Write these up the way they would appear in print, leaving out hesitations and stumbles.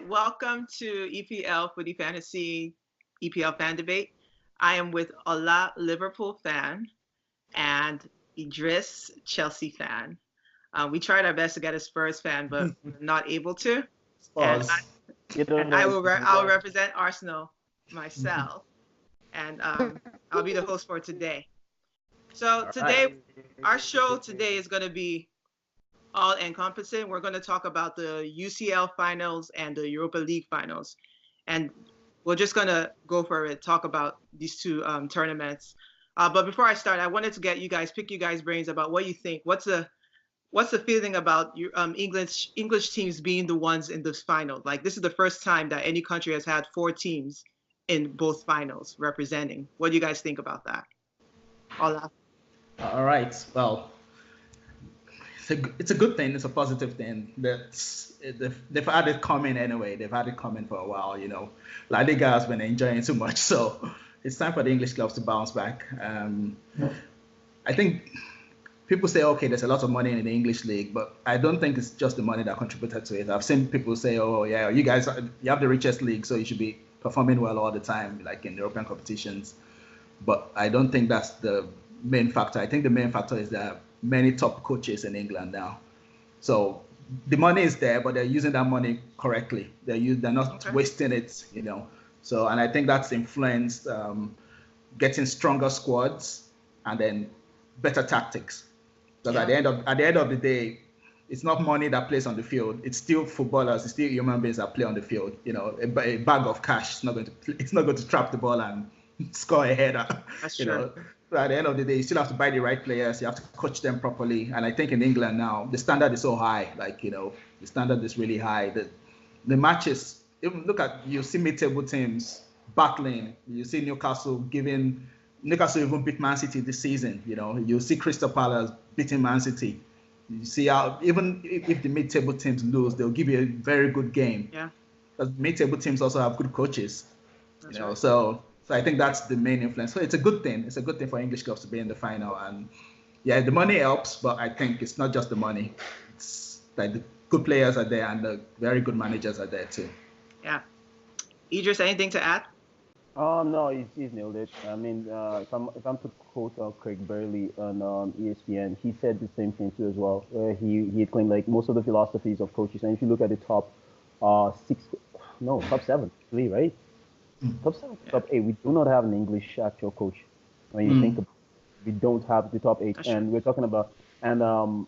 welcome to EPL Footy Fantasy EPL Fan Debate. I am with Ola Liverpool fan and Idris Chelsea fan. We tried our best to get a Spurs fan, but we're not able to. And Pause. You don't know. I'll represent Arsenal myself, and I'll be the host for today. So today, our show today is going to be all encompassing. We're going to talk about the UCL finals and the Europa League finals. And we're just going to go for it, talk about these two tournaments. But before I start, I wanted to pick you guys' brains about what you think. What's the feeling about English teams being the ones in this final? Like, this is the first time that any country has had 4 teams in both finals representing. What do you guys think about that? Ola. All right. Well, it's a good thing. It's a positive thing. They've had it coming anyway. They've had it coming for a while. La Liga has been enjoying too much, so it's time for the English clubs to bounce back. I think people say, okay, there's a lot of money in the English league, but I don't think it's just the money that contributed to it. I've seen people say, oh yeah, you have the richest league, so you should be performing well all the time, like in European competitions. But I don't think that's the main factor. I think the main factor is that many top coaches in England now. So the money is there, but they're using that money correctly. They're not wasting it, So, and I think that's influenced getting stronger squads and then better tactics. Because at the end of the day, it's not money that plays on the field. It's still footballers. It's still human beings that play on the field. A bag of cash it's not going to trap the ball and score a header. That's true. So at the end of the day, you still have to buy the right players. You have to coach them properly. And I think in England now, the standard is so high. The standard is really high. The matches, you see mid-table teams battling. You see Newcastle even beat Man City this season. You see Crystal Palace beating Man City. You see how even if the mid-table teams lose, they'll give you a very good game. Yeah. Because mid-table teams also have good coaches. That's right. So I think that's the main influence. So it's a good thing. It's a good thing for English clubs to be in the final. And yeah, the money helps, but I think it's not just the money. It's like the good players are there and the very good managers are there too. Yeah. Idris, anything to add? No, he's nailed it. I mean, if I'm to quote Craig Burley on ESPN, he said the same thing too as well. He had claimed like most of the philosophies of coaches, and if you look at the top top 7, really, right? Top 7, top 8. We do not have an English actual coach. When you think about it, we don't have the top 8, and we're talking about, and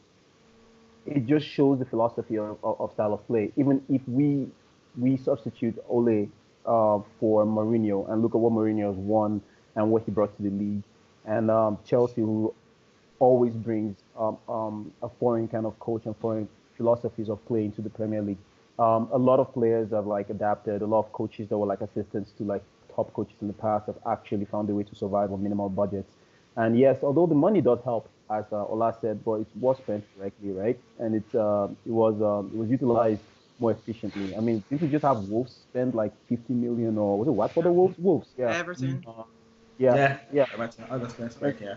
it just shows the philosophy of style of play. Even if we substitute Ole for Mourinho and look at what Mourinho has won and what he brought to the league, and Chelsea, who always brings a foreign kind of coach and foreign philosophies of play into the Premier League. A lot of players have adapted. A lot of coaches that were assistants to top coaches in the past have actually found a way to survive on minimal budgets. And yes, although the money does help, as Ola said, but it was spent correctly, right? And it was utilized more efficiently. I mean, didn't we just have Wolves spend 50 million, or was it what for the Wolves? Wolves, yeah. Everton. Yeah. Yeah.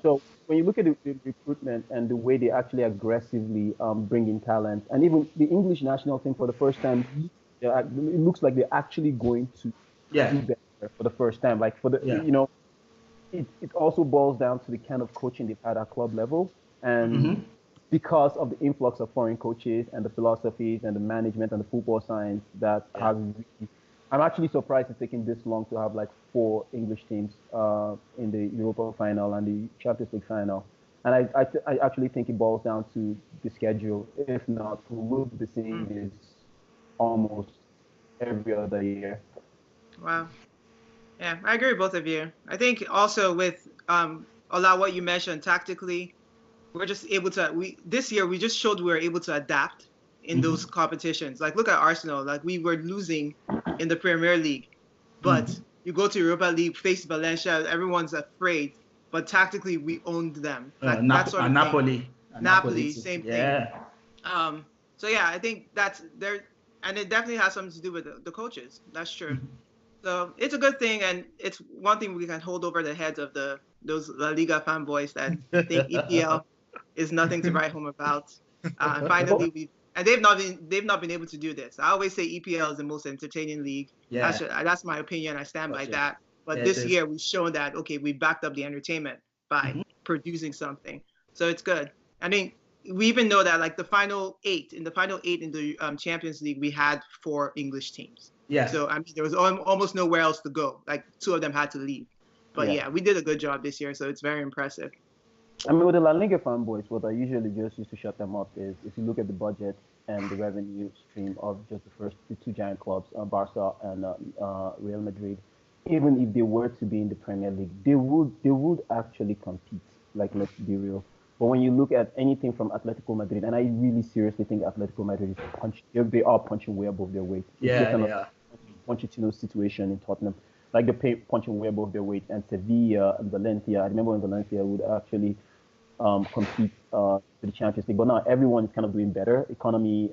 So when you look at the recruitment and the way they actually aggressively bring in talent, and even the English national team for the first time, it looks like they're actually going to do better for the first time. It also boils down to the kind of coaching they've had at club level, and because of the influx of foreign coaches and the philosophies and the management and the football science that has really, I'm actually surprised it's taken this long to have 4 English teams in the Europa final and the Champions League final. And I actually think it boils down to the schedule. If not, we'll be seeing this almost every other year. Wow. Yeah, I agree with both of you. I think also with a lot what you mentioned tactically, we're just able to, this year we just showed we were able to adapt in those competitions. Look at Arsenal. We were losing in the Premier League, but you go to Europa League, face Valencia, everyone's afraid, but tactically we owned them. That sort of Napoli. Napoli, same thing. Yeah. So yeah, I think that's there, and it definitely has something to do with the coaches. That's true. So it's a good thing, and it's one thing we can hold over the heads of those La Liga fanboys that think EPL is nothing to write home about. Finally, And they've not been able to do this. I always say EPL is the most entertaining league. Yeah. That's my opinion. I stand by that. But Yeah, this year we've shown that we backed up the entertainment by producing something. So it's good. I mean, we even know that like the final eight in the Champions League, we had 4 English teams. Yeah. So I mean, there was almost nowhere else to go. Like 2 of them had to leave. But yeah, we did a good job this year. So it's very impressive. I mean, with the La Liga fanboys, what I usually just used to shut them up is if you look at the budget and the revenue stream of just the 2 giant clubs, Barca and Real Madrid, even if they were to be in the Premier League, they would actually compete. Like, let's be real. But when you look at anything from Atletico Madrid, and I really seriously think Atletico Madrid they are punching way above their weight. Yeah, they are. Pochettino's situation in Tottenham, like they're punching way above their weight. And Sevilla and Valencia, I remember when Valencia would actually compete for the Champions League. But now everyone is kind of doing better. Economy,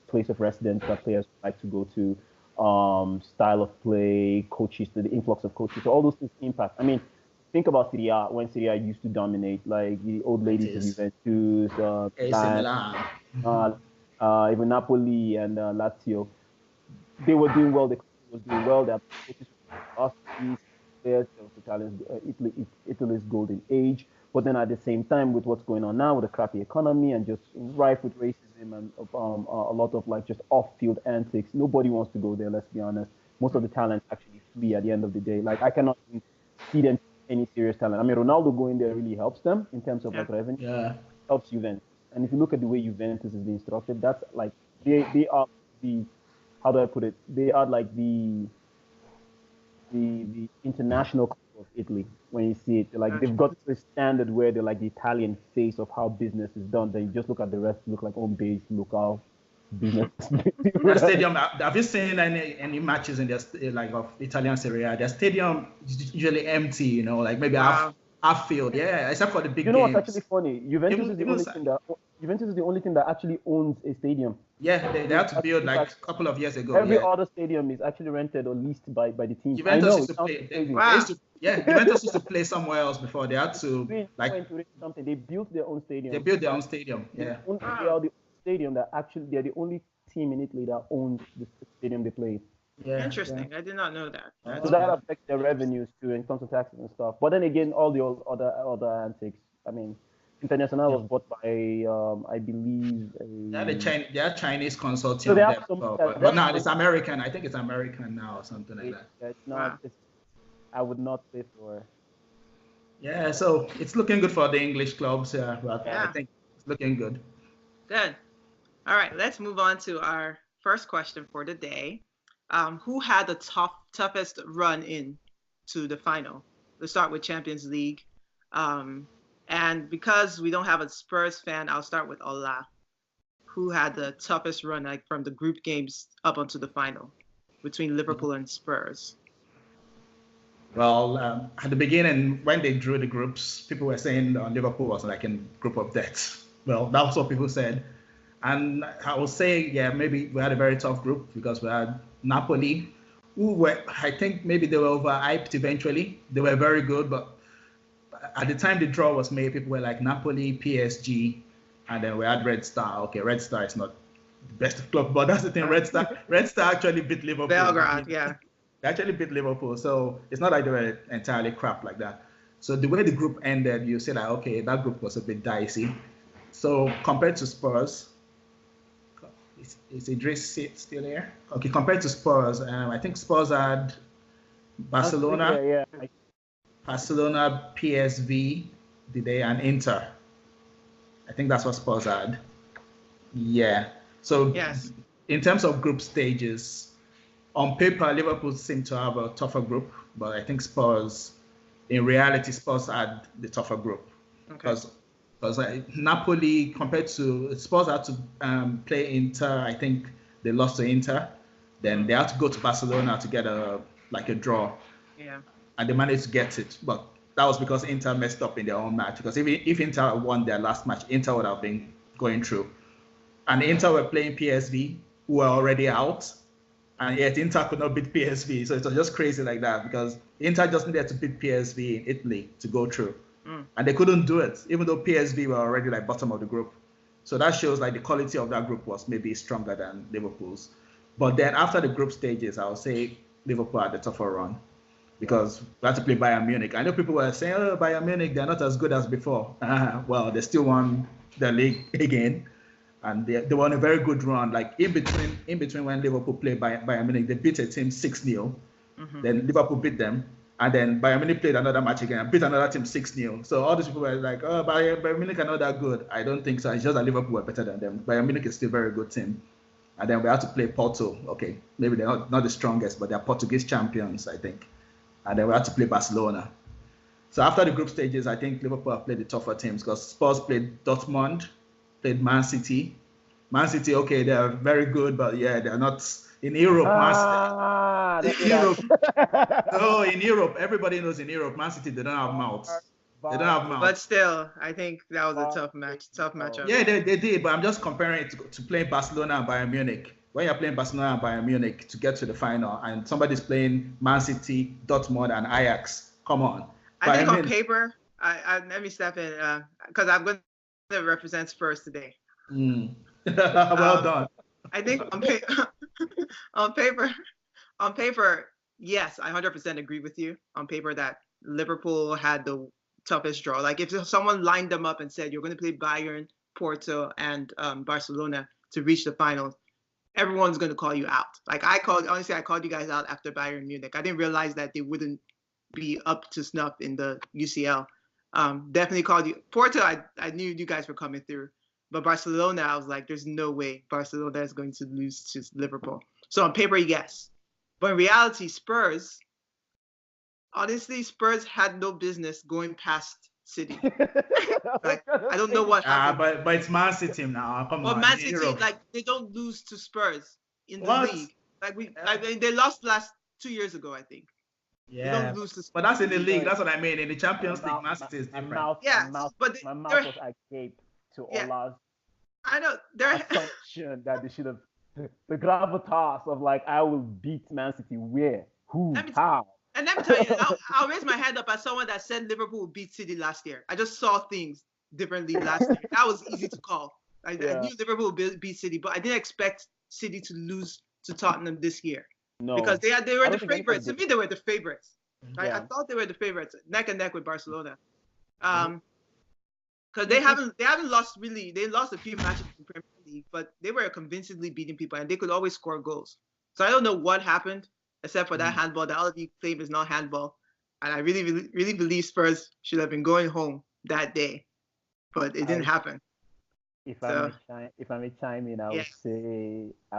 place of residence that players like to go to, style of play, coaches, the influx of coaches. So all those things impact. I mean, think about Serie A, when Serie A used to dominate, like the old ladies of Juventus, even Napoli and Lazio. They were doing well. The country was doing well. Their coaches were players of Italy's golden age. But then at the same time, with what's going on now with a crappy economy and just rife with racism and a lot of like just off-field antics, nobody wants to go there. Let's be honest. Most of the talent actually flee at the end of the day. Like I cannot even see them any serious talent. I mean, Ronaldo going there really helps them in terms of like revenue. Yeah, helps Juventus. And if you look at the way Juventus is being structured, that's like they are the, how do I put it? They are like the international club of Italy. When you see it, like they've got to a standard where they're like the Italian face of how business is done. Then you just look at the rest, look like home base, local business. The stadium. Have you seen any matches in their like of Italian Serie A? Their stadium is usually empty. You know, like maybe half field. Yeah, except for the big games. You know what's actually funny? Juventus is the only team that actually owns a stadium. Yeah, they had to build like a couple of years ago. Every other stadium is actually rented or leased by the team. Juventus used to play. Juventus used to play somewhere else before. They had to like something. They built their own stadium. They built their own stadium. Yeah. They are the stadium that actually they're the only team in Italy that owns the stadium they play. Yeah. Interesting. Yeah. I did not know that. So that affects their revenues too, in terms of taxes and stuff. But then again, all the other antics. I mean, International was bought by, I believe. They are Chinese consortium. So but now it's American. I think it's American now or something like that. Yeah, it's not. I would not say for. Yeah, so it's looking good for the English clubs. But I think it's looking good. Good. All right, let's move on to our first question for the day. Who had the toughest run in to the final? Let's start with Champions League. And because we don't have a Spurs fan, I'll start with Ola. Who had the toughest run like from the group games up onto the final between Liverpool and Spurs? Well, at the beginning, when they drew the groups, people were saying Liverpool was like a group of death. Well, that's what people said. And I will say, maybe we had a very tough group because we had Napoli, who were, I think maybe they were overhyped eventually. They were very good, but at the time the draw was made, people were like Napoli, PSG, and then we had Red Star. Okay, Red Star is not the best club, but that's the thing. Red Star actually beat Liverpool. Belgrade, yeah. They actually beat Liverpool, so it's not like they were entirely crap like that. So the way the group ended, you say like, okay, that group was a bit dicey. So compared to Spurs, is Idris still here? Okay, compared to Spurs, I think Spurs had Barcelona, Barcelona, PSV, and Inter. I think that's what Spurs had. Yeah. So in terms of group stages, on paper, Liverpool seemed to have a tougher group, but I think in reality, Spurs had the tougher group. Because Napoli, compared to Spurs, had to play Inter. I think they lost to Inter. Then they had to go to Barcelona to get a draw. Yeah. And they managed to get it, but that was because Inter messed up in their own match. Because if Inter won their last match, Inter would have been going through. And Inter were playing PSV, who were already out, and yet Inter could not beat PSV. So it was just crazy like that because Inter just needed to beat PSV in Italy to go through. And they couldn't do it, even though PSV were already like bottom of the group. So that shows like the quality of that group was maybe stronger than Liverpool's. But then after the group stages, I would say Liverpool had the tougher run because we had to play Bayern Munich. I know people were saying, oh, Bayern Munich, they're not as good as before. Well, they still won the league again. And they were on a very good run. Like in between when Liverpool played Bayern Munich, they beat a team 6-0. Then Liverpool beat them. And then Bayern Munich played another match again and beat another team 6-0. So all these people were like, oh, Bayern Munich are not that good. I don't think so. It's just that Liverpool were better than them. Bayern Munich is still a very good team. And then we had to play Porto. Okay, maybe they're not the strongest, but they're Portuguese champions, I think. And then we had to play Barcelona. So after the group stages, I think Liverpool have played the tougher teams because Spurs played Dortmund, played Man City. Man City, okay, they're very good, but yeah, they're not in Europe. In Europe, everybody knows in Europe, Man City, they don't have mouths. They don't have mouths. But still, I think that was a tough matchup. Yeah, they did, but I'm just comparing it to playing Barcelona and Bayern Munich. When you're playing Barcelona and Bayern Munich to get to the final, and somebody's playing Man City, Dortmund, and Ajax, come on. I think on paper, let me step in because I'm going to represent Spurs today. Well done. I think on paper, yes, I 100% agree with you. On paper, that Liverpool had the toughest draw. Like if someone lined them up and said you're going to play Bayern, Porto, and Barcelona to reach the finals, everyone's going to call you out. Like I called you guys out after Bayern Munich. I didn't realize that they wouldn't be up to snuff in the UCL. Definitely called you. Porto, I knew you guys were coming through. But Barcelona, I was like, there's no way Barcelona is going to lose to Liverpool. So on paper, yes. But in reality, Spurs had no business going past City. Like, I don't know what happened. But it's Man City now. Come on. Man City, like, they don't lose to Spurs in the league. Like, they lost last 2 years ago, I think. Yeah, they don't lose to Spurs. But that's in the league. That's what I mean. In the Champions League, Man City is different. My mouth was agape to Ola's. I know they're assumption that they should have the gravitas of like I will beat Man City where, who, how. And let me tell you, I'll raise my hand up as someone that said Liverpool would beat City last year. I just saw things differently last year. That was easy to call. I knew Liverpool would beat City, but I didn't expect City to lose to Tottenham this year. No, because they were the favorites. To me, they were the favorites. Right? I thought they were the favorites, neck and neck with Barcelona. Because they haven't lost really. They lost a few matches in the Premier League, but they were convincingly beating people, and they could always score goals. So I don't know what happened, except for that handball. The other claim is not handball, and I really, really believe Spurs should have been going home that day, but it didn't happen. If I may chime in, I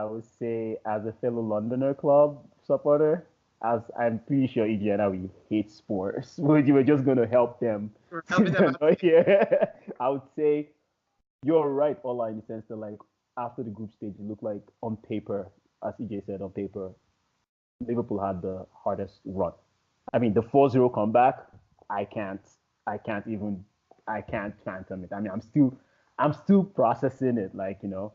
would say as a fellow Londoner club supporter, as I'm pretty sure EeJay and I hate Spurs, you were just going to help them. Yeah, I would say you're right, Ola, in the sense that like after the group stage, it looked like on paper, as EeJay said, on paper, Liverpool had the hardest run. I mean, the 4-0 comeback, I can't fathom it. I mean, I'm still processing it, like, you know.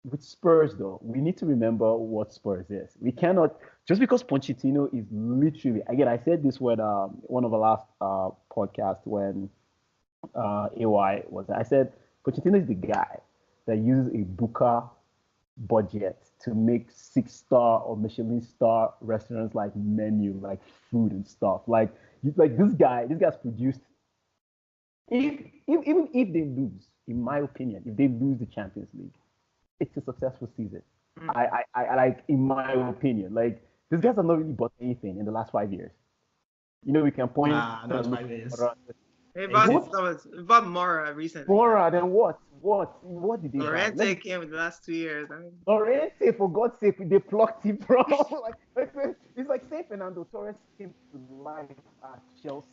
With Spurs, though, we need to remember what Spurs is. We cannot, just because Pochettino is literally, again, I said this when one of the last podcasts when EeJay was, I said, Pochettino is the guy that uses a Booker budget to make 6-star or Michelin star restaurants like menu, like food and stuff. Like this guy's produced, even if they lose, in my opinion, if they lose the Champions League, it's a successful season. I like, in my opinion, like these guys have not really bought anything in the last 5 years. You know, we can point. Not 5 years. They bought Mora recently. Mora, then what? What did they? Lorente came in the last 2 years. I mean, Lorente, for God's sake, they plucked him from. It's like say Fernando Torres came to life at Chelsea.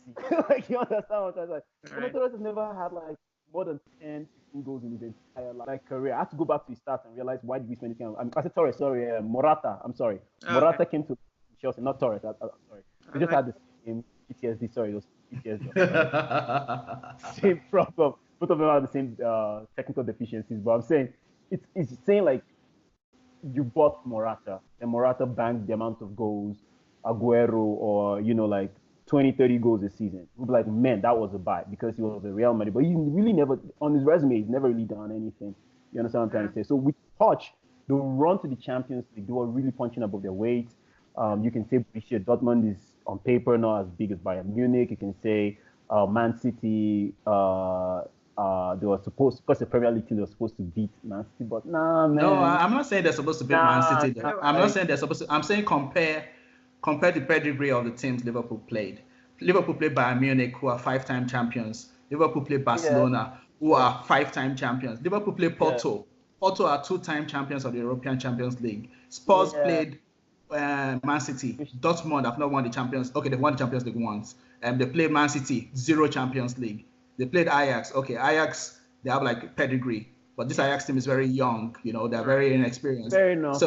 Like, you understand what I'm saying? Fernando Torres has never had like more than 10 goals in his entire career. I had to go back to his stats and realize why did we spend this kind of. I said Torres, sorry, Morata. I'm sorry. Morata came to Chelsea, not Torres. I'm sorry. They just had the same PTSD. Sorry, it was PTSD. Same problem. Both of them have the same technical deficiencies. But I'm saying it's saying like you bought Morata and Morata banked the amount of goals Aguero or like 20, 30 goals a season. We'll be like, man, that was a buy because he was a Real Madrid. But he really never, on his resume, he's never really done anything. You understand what I'm trying to say? So with Poch, they'll run to the Champions League. They were really punching above their weight. You can say Borussia Dortmund is on paper not as big as Bayern Munich. You can say Man City, they were supposed, because the Premier League team, they were supposed to beat Man City, but nah, man. No, I'm not saying they're supposed to beat Man City. I'm not saying they're supposed to. I'm saying compare the pedigree of the teams Liverpool played. Liverpool played Bayern Munich, who are 5-time champions. Liverpool played Barcelona, who are 5-time champions. Liverpool played Porto. Yeah. Porto are 2-time champions of the European Champions League. Spurs played Man City. Dortmund have not won the Champions. Okay, they won the Champions League once. They played Man City, 0 Champions League. They played Ajax. Okay, Ajax, they have like pedigree. But this Ajax team is very young, you know, they're very inexperienced. Fair enough.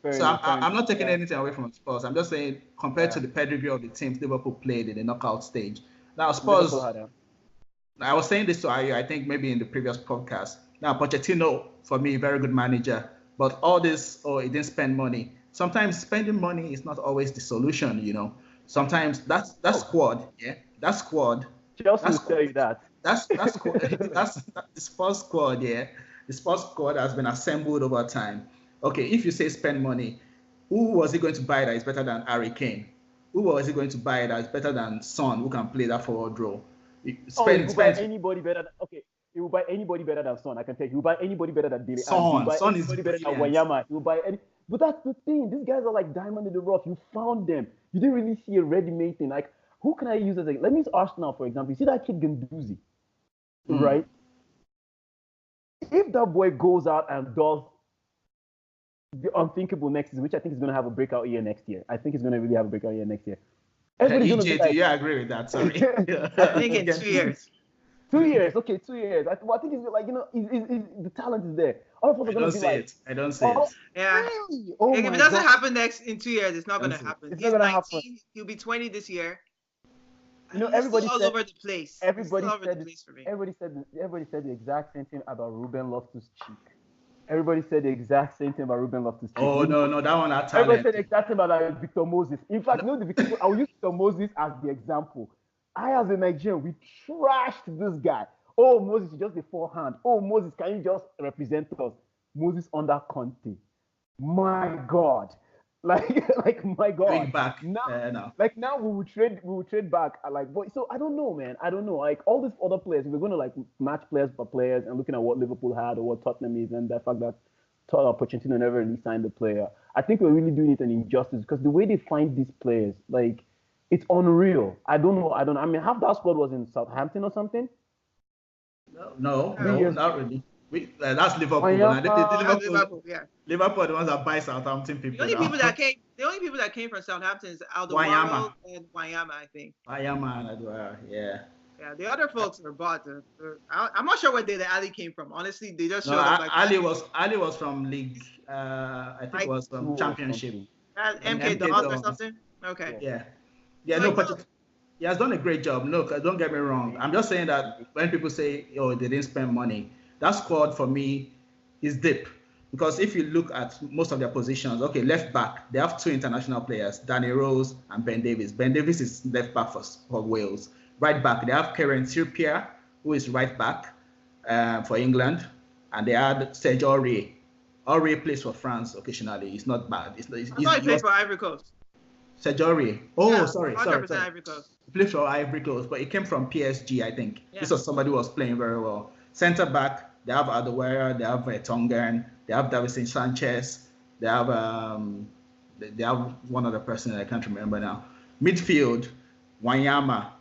I'm not taking anything away from Spurs. I'm just saying, compared to the pedigree of the teams Liverpool played in the knockout stage. Now, Spurs, I was saying this to Ayo, I think maybe in the previous podcast. Now, Pochettino, for me, very good manager. But all this, he didn't spend money. Sometimes spending money is not always the solution, you know. Sometimes that squad. Chelsea will tell you that. That's the Spurs squad, The Spurs squad has been assembled over time. Okay, if you say spend money, who was he going to buy that is better than Harry Kane? Who was he going to buy that is better than Son, who can play that forward role? He will buy anybody better he will buy anybody better than Son. I can tell you. He will buy anybody better than Dele Alli. Son is better than Wanyama. He will buy But that's the thing. These guys are like diamond in the rough. You found them. You didn't really see a ready-made thing. Like, who can I use as let me use Arsenal, for example. You see that kid Guendouzi, right? If that boy goes out and does the unthinkable next season, which I think is going to have a breakout year next year. I think he's going to really have a breakout year next year. EeJay, do you agree with that? Sorry. I think in 2 years. 2 years, okay, 2 years. I think it's like, you know, the talent is there. All of us are going to be like, I don't see it. Yeah. Really? Oh if it doesn't happen in 2 years, it's not going to happen. It's not going to happen. He'll be 20 this year. You know, everybody all said, over the place. Everybody said the exact same thing about Ruben Loftus-Cheek. Everybody said the exact same thing about Ruben Loftus-Cheek. Oh, no, that one had talent. Everybody said the exact same about Victor Moses. In fact, I will use Victor Moses as the example. I, as a Nigerian, we trashed this guy. Oh, Moses, you're just a forehand. Oh, Moses, can you just represent us? Moses under Conte. My God. Like my God. Bring back. Now, now we will trade back. So I don't know, man. I don't know. Like all these other players, if we're going to like match players for players and looking at what Liverpool had or what Tottenham is, and the fact that Pochettino never really signed the player, I think we're really doing it an injustice because the way they find these players, like, it's unreal. I don't know. I mean, half that squad was in Southampton or something. No, not really. That's Liverpool. Liverpool, yeah. Liverpool are the ones that buy Southampton people. The only people that came from Southampton is Alderweireld and Wanyama, I think. Wanyama and Alderweireld, yeah. Yeah, the other folks are bought. I'm not sure where Dele Alli came from. Honestly, they just showed up. Like Ali was from league. I think it was from Championship. MK Dons or something. Okay. Yeah. No, but he has done a great job. Look, don't get me wrong. I'm just saying that when people say, "Oh, they didn't spend money," that squad for me is deep. Because if you look at most of their positions, okay, left back, they have 2 international players, Danny Rose and Ben Davies. Ben Davies is left back for Wales. Right back, they have Kieran Trippier, who is right back for England. And they had Serge Aurier. Aurier plays for France occasionally. It's not bad. I thought he played for Ivory Coast. Serge Aurier. Oh, yeah, sorry. Ivory Coast. He played for Ivory Coast, but he came from PSG, I think. Yeah. This was somebody who was playing very well. Centre back, they have Alderweireld, they have Tongan, they have Davinson Sanchez, they have one other person that I can't remember now. Midfield, Wanyama,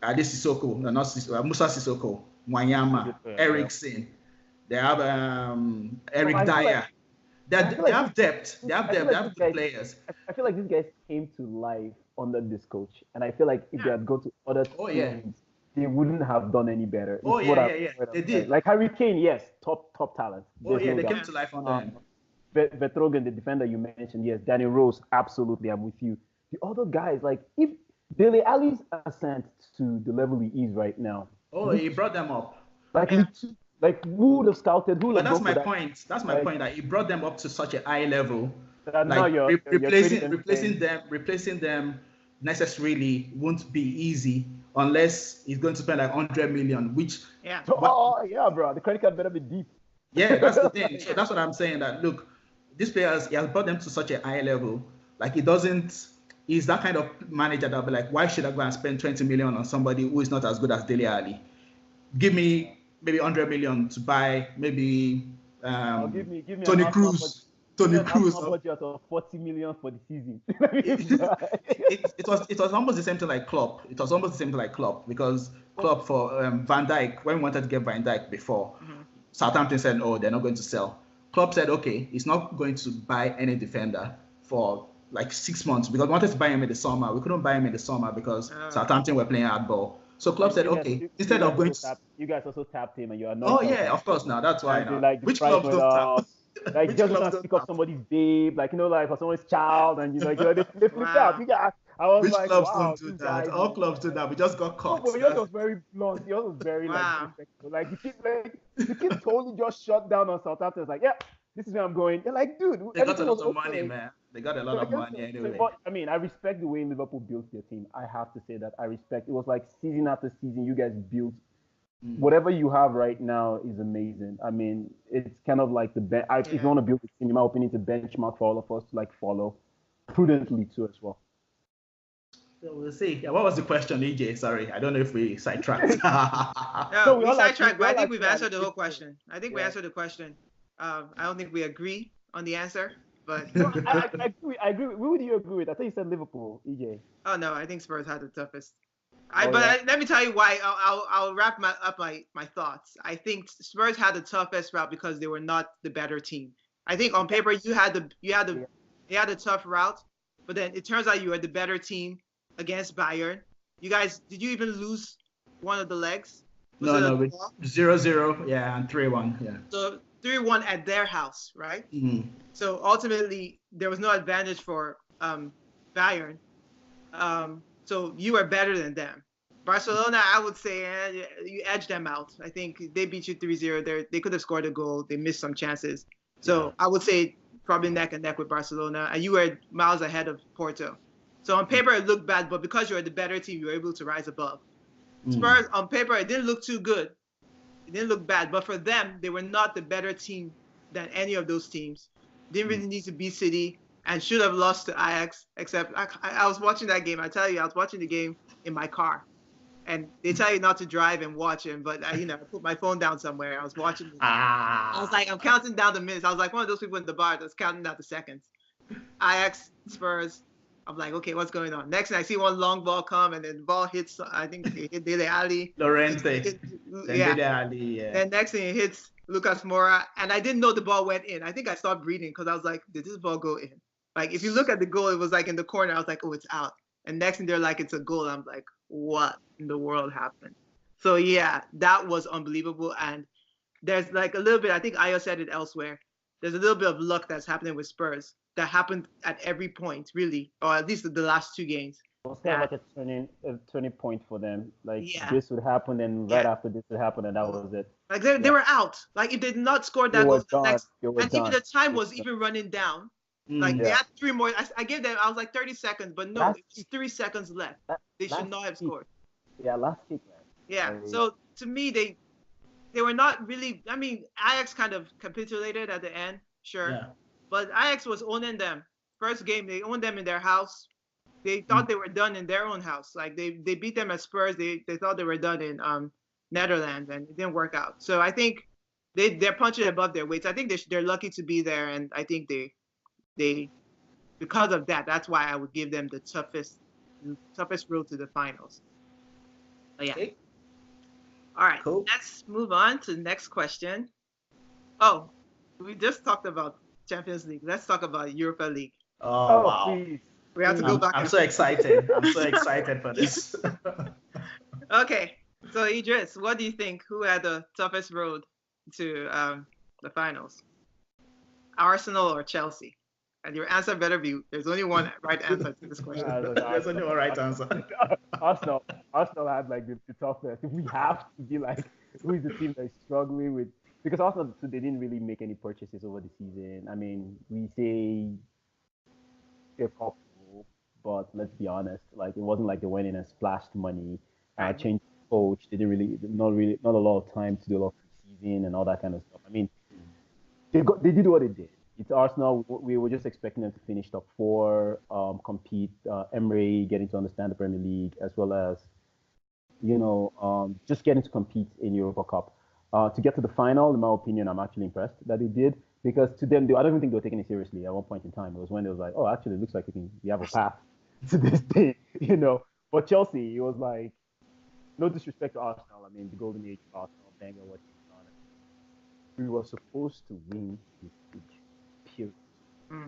Musa Sissoko, Wanyama, Eriksen. They have Eric Dyer. They have depth. They have good players. I feel like these guys came to life under this coach, and I feel like if they had gone to other teams, they wouldn't have done any better. They did. Like Harry Kane, yes, top talent. They came to life under him. Vertonghen, the defender you mentioned, yes. Danny Rose, absolutely, I'm with you. The other guys, like if Dele Alli's ascent to the level he is right now. He brought them up. Like who would have scouted? But that's my point. That's my point. That he brought them up to such a high level. Like replacing them necessarily won't be easy unless he's going to spend like 100 million, which Yeah. Oh yeah, bro. The credit card better be deep. yeah, that's the thing. So that's what I'm saying. That look, these players, he has brought them to such a high level. Like he doesn't. He's that kind of manager that'll be like, why should I go and spend 20 million on somebody who is not as good as Dele Alli? Give me maybe 100 million to buy maybe give me Tony an Cruz. Tony Cruz. budget of 40 million for the season. it was almost the same thing like Klopp. It was almost the same thing like Klopp because Klopp for Van Dijk, when we wanted to get Van Dijk before, Southampton said, oh, they're not going to sell. Klopp said, okay, he's not going to buy any defender for like 6 months because we wanted to buy him in the summer. We couldn't buy him in the summer because Southampton were playing hardball. So Klopp said, okay, instead of going to... You guys also tapped him and you are not... Oh, yeah, of course. Now, that's why. Now. Which clubs don't tap? Like, you just want to pick up somebody's babe, like, like, for someone's child, and, they flip out. I was Which like, clubs wow, don't do that? All clubs do that. We just got caught. But yours was very blunt. Yours was very, disrespectful. Like, the kid totally just shut down on Southampton. It's like, yeah, this is where I'm going. They're like, dude, they got a lot of money, man. They got a lot of money anyway. But, I mean, I respect the way Liverpool built their team. I have to say that. I respect. It was like season after season, you guys built. Whatever you have right now is amazing. I mean, it's kind of like if you want to build a team, in my opinion, it's a benchmark for all of us to like follow prudently too as well. So we'll see. Yeah, what was the question, EeJay? Sorry, I don't know if we sidetracked. No, we sidetracked, but I think we've answered the whole question. I think we answered the question. I don't think we agree on the answer, but no, I agree. Who would you agree with? I thought you said Liverpool, EeJay. Oh no, I think Spurs had the toughest. Let me tell you why. I'll wrap up my thoughts. I think Spurs had the toughest route because they were not the better team. I think on paper you had the tough route, but then it turns out you were the better team against Bayern. You guys, did you even lose one of the legs? No, 0-0, yeah, and 3-1, yeah. So 3-1 at their house, right? Mm-hmm. So ultimately there was no advantage for Bayern. So you are better than them. Barcelona, I would say, you edged them out. I think they beat you 3-0. They could have scored a goal. They missed some chances. So I would say probably neck and neck with Barcelona. And you were miles ahead of Porto. So on paper, it looked bad. But because you were the better team, you were able to rise above. Spurs, on paper, it didn't look too good. It didn't look bad. But for them, they were not the better team than any of those teams. Didn't really need to beat City. And should have lost to Ajax, except I was watching that game. I tell you, I was watching the game in my car. And they tell you not to drive and watch it, but I put my phone down somewhere. I was watching it. I was like, I'm counting down the minutes. I was like one of those people in the bar that's counting down the seconds. Ajax, Spurs. I'm like, okay, what's going on? Next thing I see one long ball come, and then the ball hits, I think it hit Dele Alli. Llorente. Dele Alli, yeah. And next thing it hits Lucas Moura. And I didn't know the ball went in. I think I stopped breathing because I was like, did this ball go in? Like, if you look at the goal, it was like in the corner. I was like, oh, it's out. And next thing they're like, it's a goal. I'm like, what in the world happened? So, yeah, that was unbelievable. And there's like a little bit, I think Ayo said it elsewhere. There's a little bit of luck that's happening with Spurs that happened at every point, really, or at least the last two games. It was kind of like a turning point for them. Like, this would happen, and right after this would happen, and that was it. Like, they were out. Like, if they did not score that goal, even the time was even running down. Like, they had 3 more. I gave them, I was like 30 seconds, but no, it's 3 seconds left. They should not have scored. Yeah, last kick, man. Yeah, so to me, they were not really, I mean, Ajax kind of capitulated at the end, sure. Yeah. But Ajax was owning them. First game, they owned them in their house. They thought they were done in their own house. Like, they beat them at Spurs. They thought they were done in Netherlands, and it didn't work out. So I think they're punching above their weights. I think they're lucky to be there, and I think they because of that, that's why I would give them the toughest road to the finals. But yeah. Okay. All right. Cool. Let's move on to the next question. Oh, we just talked about Champions League. Let's talk about Europa League. Oh wow. Please. We have to go back. I'm so excited. I'm so excited for this. Okay. So Idris, what do you think? Who had the toughest road to the finals? Arsenal or Chelsea? And your answer better be, there's only one right answer to this question. There's only one right answer. Arsenal had like the toughest. We have to be like, who is the team that's struggling with? Because Arsenal, they didn't really make any purchases over the season. I mean, we say a couple, but let's be honest, like it wasn't like they went in and splashed money, Right. changed coach. They didn't not a lot of time to do a lot of season and all that kind of stuff. I mean, they did what they did. It's Arsenal. We were just expecting them to finish top four, compete, Emery getting to understand the Premier League, as well as just getting to compete in Europa Cup. To get to the final, in my opinion, I'm actually impressed that they did, because to them, I don't even think they were taking it seriously at one point in time. It was when they was like, oh, actually, it looks like we have a path to this thing, But Chelsea, it was like, no disrespect to Arsenal. I mean, the golden age of Arsenal, Wenger, what he's done. We were supposed to win this league, period.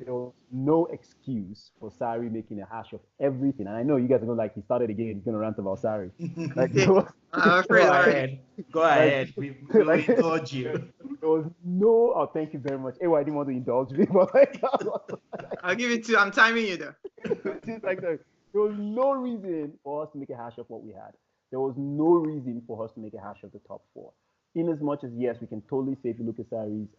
There was no excuse for Sarri making a hash of everything. And I know you guys are going to he started again, he's going to rant about Sarri. I'm afraid. Go ahead. We indulge you. There was no, thank you very much. I didn't want to indulge me, but I'll give it to you. I'm timing you though. There was no reason for us to make a hash of what we had. There was no reason for us to make a hash of the top four. In as much as, yes, we can totally say, if you look at Sarri's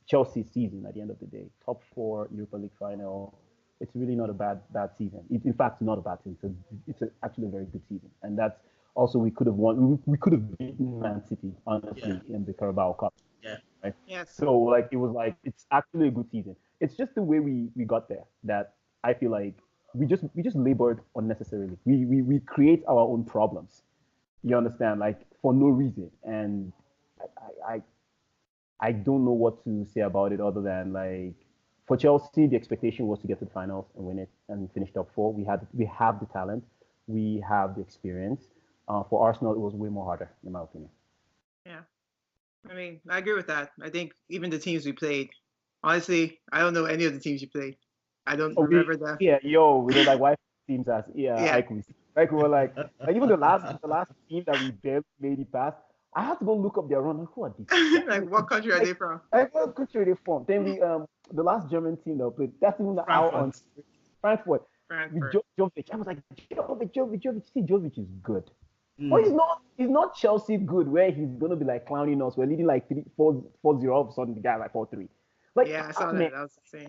Chelsea season at the end of the day, top four, Europa League final, it's really not a bad season. It's, in fact, not a bad season. It's actually a very good season. And that's also, we could have won. We could have beaten Man City, honestly, in the Carabao Cup. Yeah. Right? Yes. So, it was it's actually a good season. It's just the way we got there that I feel like we just labored unnecessarily. We create our own problems. You understand? For no reason. And I don't know what to say about it other than for Chelsea, the expectation was to get to the finals and win it and finish top four. We have the talent, we have the experience. For Arsenal, it was way more harder, in my opinion. Yeah, I mean, I agree with that. I think even the teams we played, honestly, I don't know any of the teams you played. I don't remember them. Yeah, we did why teams as icons. We were even the last team that we barely made it past. I had to go look up their run. Who are these? What country are they from? What country are they from? Then we the last German team that played. That's even out on Frankfurt. With Jovic. I was like, Jovic. See, Jovic is good. But he's not Chelsea good, where he's gonna be clowning us. We're leading 4-0, all of a sudden the guy 4-3. I saw that. That was the same.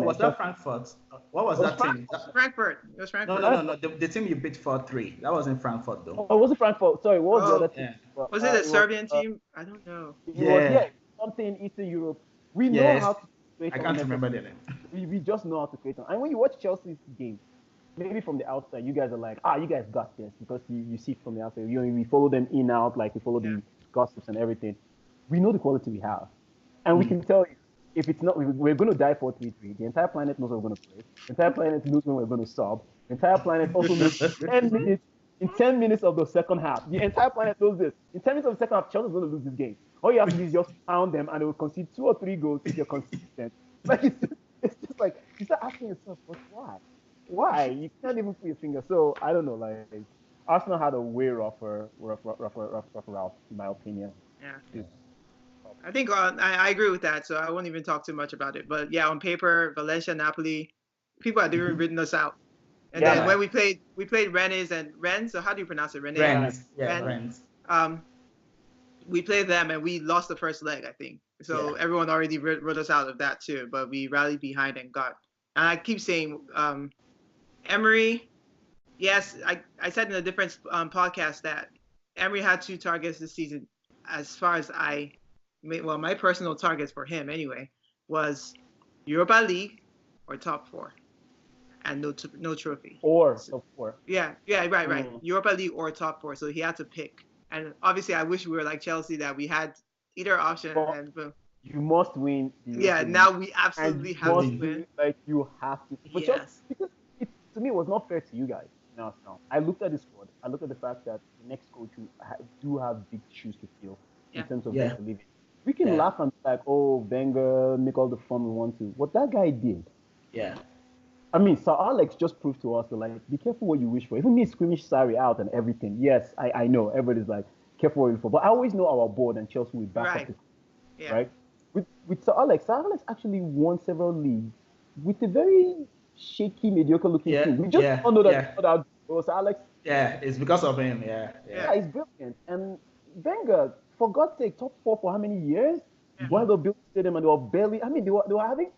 Was that Frankfurt? What was that team? Frankfurt. It was Frankfurt. No. The team you beat 4-3. That wasn't Frankfurt though. Oh, was it Frankfurt? Sorry, what was the other team? Yeah. Was it a Serbian team? I don't know. Something Eastern Europe. We know how to create. I can't remember the name. We just know how to create them. And when you watch Chelsea's game, maybe from the outside, you guys are like, you guys got this, because you see it from the outside. We follow them in out, we follow the gossips and everything. We know the quality we have, and we can tell you. If it's not, we're going to die 4-3-3. The entire planet knows what we're going to play. The entire planet knows when we're going to sub. The entire planet also knows 10 minutes. In 10 minutes of the second half, the entire planet knows this. In 10 minutes of the second half, Chelsea's going to lose this game. All you have to do is just pound them, and they will concede 2 or 3 goals if you're consistent. It's just you start asking yourself, but why? Why? You can't even put your finger. So I don't know. Arsenal had a way rougher route, in my opinion. Yeah. I think I agree with that, so I won't even talk too much about it. But yeah, on paper, Valencia, Napoli, people had even written us out. And then when we played Rennes. So how do you pronounce it? Rennes. Rennes. We played them and we lost the first leg, I think. So everyone already wrote us out of that too. But we rallied behind and got. And I keep saying, Emery. Yes, I said in a different podcast that Emery had 2 targets this season. As far as my personal targets for him anyway was Europa League or top 4, and no trophy. Or top 4. Yeah, right. Europa League or top 4. So he had to pick. And obviously, I wish we were like Chelsea, that we had either option. And boom. You must win. Now we absolutely have to win. You have to. But Chelsea, because to me, it was not fair to you guys. No. I looked at the squad. I looked at the fact that the next coach do have big shoes to fill in terms of to leave it. We can laugh and be like, Wenger, make all the fun we want to. What that guy did. Yeah. I mean, Sir Alex just proved to us that, be careful what you wish for. Even me screaming Sarri out and everything. Yes, I know. Everybody's careful what you wish for. But I always know our board and Chelsea will back up. Right? With Sir Alex actually won several leagues with a very shaky, mediocre looking team. We just don't know that Sir Alex. Yeah, it's because of him. Yeah, he's brilliant. And Wenger, for God's sake, top 4 for how many years? While they built the stadium and they were barely, they were having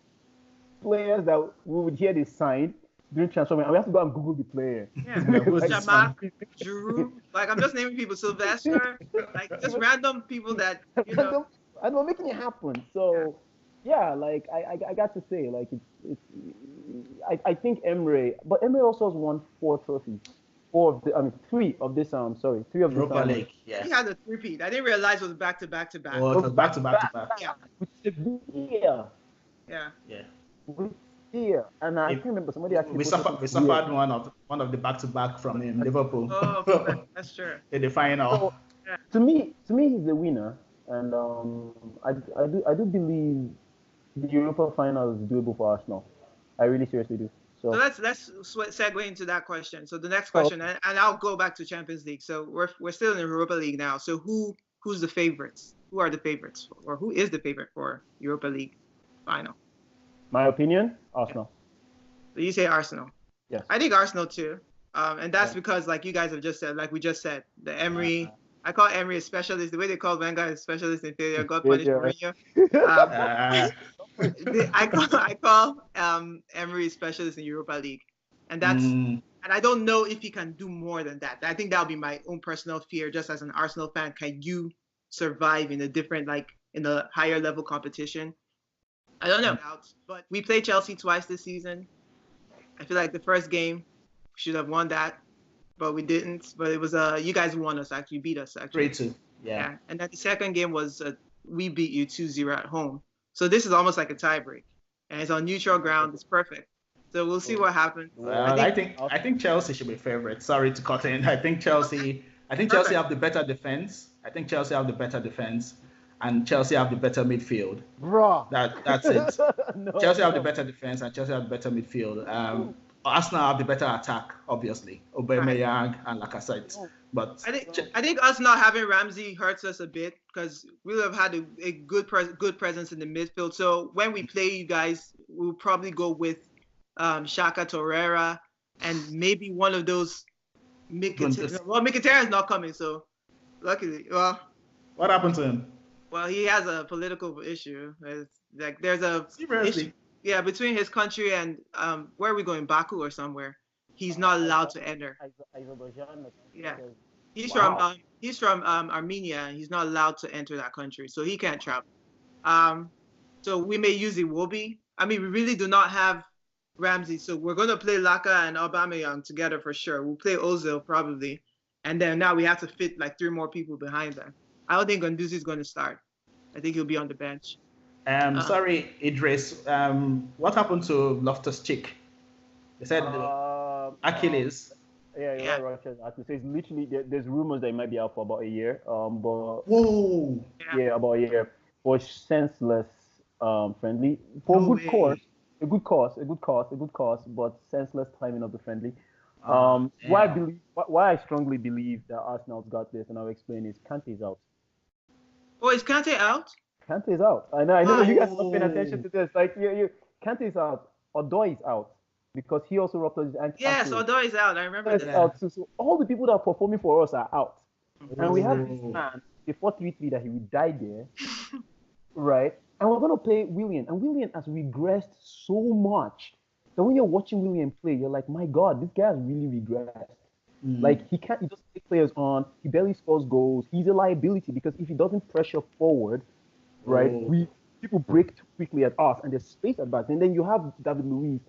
players that we would hear they signed during transfer, and we have to go and Google the player. Yeah, Like, Jamal, Giroud. Like I'm just naming people. Sylvester. Like just random people that you know. And we're making it happen. So yeah, like I got to say, like I think Emre, but Emre also has won 4 trophies. 3 of this three of Europa this League. Yeah. He had a three-peat. I didn't realize it was back to back to back. Oh, it was back to back to back. Yeah. Yeah. Yeah. Yeah. Yeah. And I can remember somebody actually. We suffered one of the back to back from him, Liverpool. Oh, that's true. In the final. So, to me, he's the winner, and I do believe the Europa final is doable for Arsenal. I really seriously do. So let's segue into that question. So the next question, and I'll go back to Champions League. So we're still in the Europa League now. So who's the favorites? Who are the favorites, or who is the favorite for Europa League final? My opinion, Arsenal. So you say Arsenal. Yes. I think Arsenal too. And that's because, like you guys have just said, like we just said, the Emery. I call Emery a specialist. The way they call Wenger a specialist in failure. God punish Mourinho. I call Emery a specialist in Europa League, and that's and I don't know if he can do more than that. I think that'll be my own personal fear, just as an Arsenal fan. Can you survive in a different, like in a higher level competition? I don't know. But we played Chelsea twice this season. I feel like the first game we should have won that, but we didn't. But it was you guys won us actually, beat us actually. 3-2. Yeah. And then the second game was we beat you 2-0 at home. So this is almost like a tiebreak, and it's on neutral ground. It's perfect. So we'll see what happens. Well, I think Chelsea should be favorite. Sorry to cut in. I think Chelsea have the better defense. And Chelsea have the better midfield. Bro. That's it. Chelsea have the better defense and Chelsea have the better midfield. Arsenal have the better attack, obviously. Aubameyang and Lacazette. But I think us not having Ramsey hurts us a bit because we'll have had a good presence in the midfield. So when we play you guys, we'll probably go with Shaka Torreira and maybe one of those Mkhitaryan. Well, Mkhitaryan is not coming, so luckily. Well, what happened to him? Well, he has a political issue. There's a issue, between his country and where are we going, Baku or somewhere. He's not allowed to enter. Yeah, he's from Armenia, and he's not allowed to enter that country, so he can't travel. So we may use Iwobi. I mean, we really do not have Ramsey, so we're gonna play Laka and Aubameyang together for sure. We'll play Ozil probably, and then now we have to fit like 3 more people behind them. I don't think Guendouzi is going to start. I think he'll be on the bench. Sorry, Idris. What happened to Loftus-Cheek? They said Achilles. Yeah. Right. It's literally there's rumors that he might be out for about a year. But whoa. Yeah, about a year for senseless friendly for a good cause, but senseless timing of the friendly. Why I strongly believe that Arsenal's got this, and I'll explain is Kante's out. Oh, is Kante out? Kante's out. I know you guys are not paying attention to this. Like Kante's out. Odoi is out because he also ruptured his ankle. Yes, Odoi is out. I remember that. Out too. So all the people that are performing for us are out. And we have this man, the 4-3-3 that he would die there, right? And we're gonna play Willian, and Willian has regressed so much. So when you're watching William play, you're like, my God, this guy has really regressed. Like he doesn't take players on. He barely scores goals. He's a liability because if he doesn't pressure forward, right, people break too quickly at us and there's space at back. And then you have David Luiz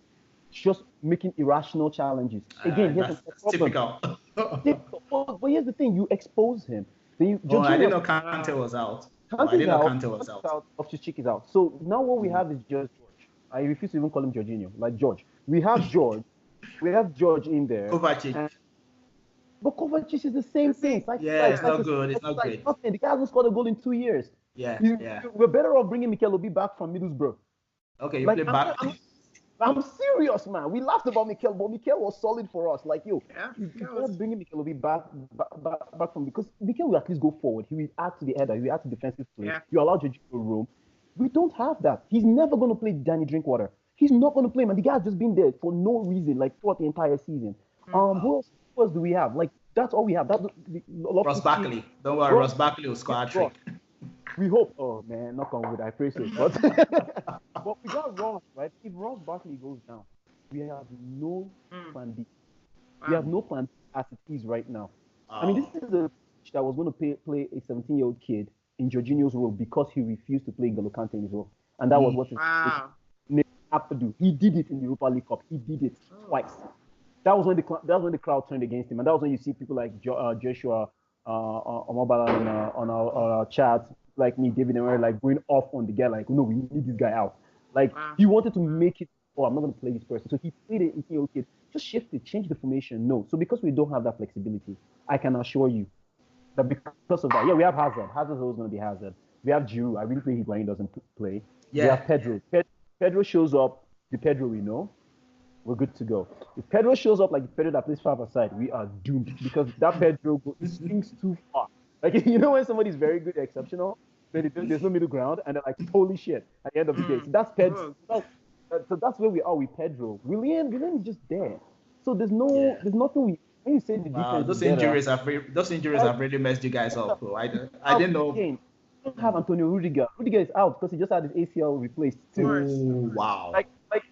just making irrational challenges. Again, here's the problem. But here's the thing: you expose him. Then I didn't know Kante was out. Kante was out. Loftus-Cheek is out. So now what we have is just George. I refuse to even call him Jorginho. Like George. We have George. We have George in there. Kovacic. But Kovacic is the same thing. It's not good. It's not great. The guy hasn't scored a goal in 2 years. We're better off bringing Mikel Obi back from Middlesbrough. Okay, you play back. I'm serious, man. We laughed about Mikel, but Mikel was solid for us. Like, you're bringing Mikel Obi back from, because Mikel will at least go forward. He will add to the header. He will add to defensive play. Yeah. You allow Jorginho to roam. We don't have that. He's never going to play Danny Drinkwater. He's not going to play, man. The guy's just been there for no reason, like throughout the entire season. Who else do we have? Like, that's all we have. Ross Barkley. Don't worry, Ross Barkley will score a trick. We hope. Oh man, knock on wood. I pray so. But But we got Ross, right? If Ross Barkley goes down, we have no plan B. Wow. We have no plan B as it is right now. I mean, this is a coach that was going to play a 17-year-old kid in Jorginho's role because he refused to play N'Golo Kante in his role. And that was what his have to do. He did it in the Europa League Cup. He did it twice. That was when the crowd turned against him, and that was when you see people like Joshua Omobala on our chat, like me, David, and we're like going off on the guy, like, no, we need this guy out. Like he wanted to make it. Oh, I'm not going to play this person. So he played it. Okay, just shift it, change the formation. No. So because we don't have that flexibility, I can assure you that because of that, we have Hazard. Hazard's always going to be Hazard. We have Giroud. I really think he doesn't play. Yeah. We have Pedro. Pedro shows up. The Pedro we know, we're good to go. If Pedro shows up like the Pedro that plays 5-a-side, we are doomed because that Pedro swings too far. Like, you know when somebody's very good, exceptional, then there's no middle ground, and they're like, holy shit, at the end of the day. So that's Pedro. So that's where we are with Pedro. Willian is just there. So there's nothing when you say the defense. Those injuries have really messed you guys up. So I didn't know. We don't have Antonio Rudiger. Rudiger is out because he just had his ACL replaced too. Wow. Like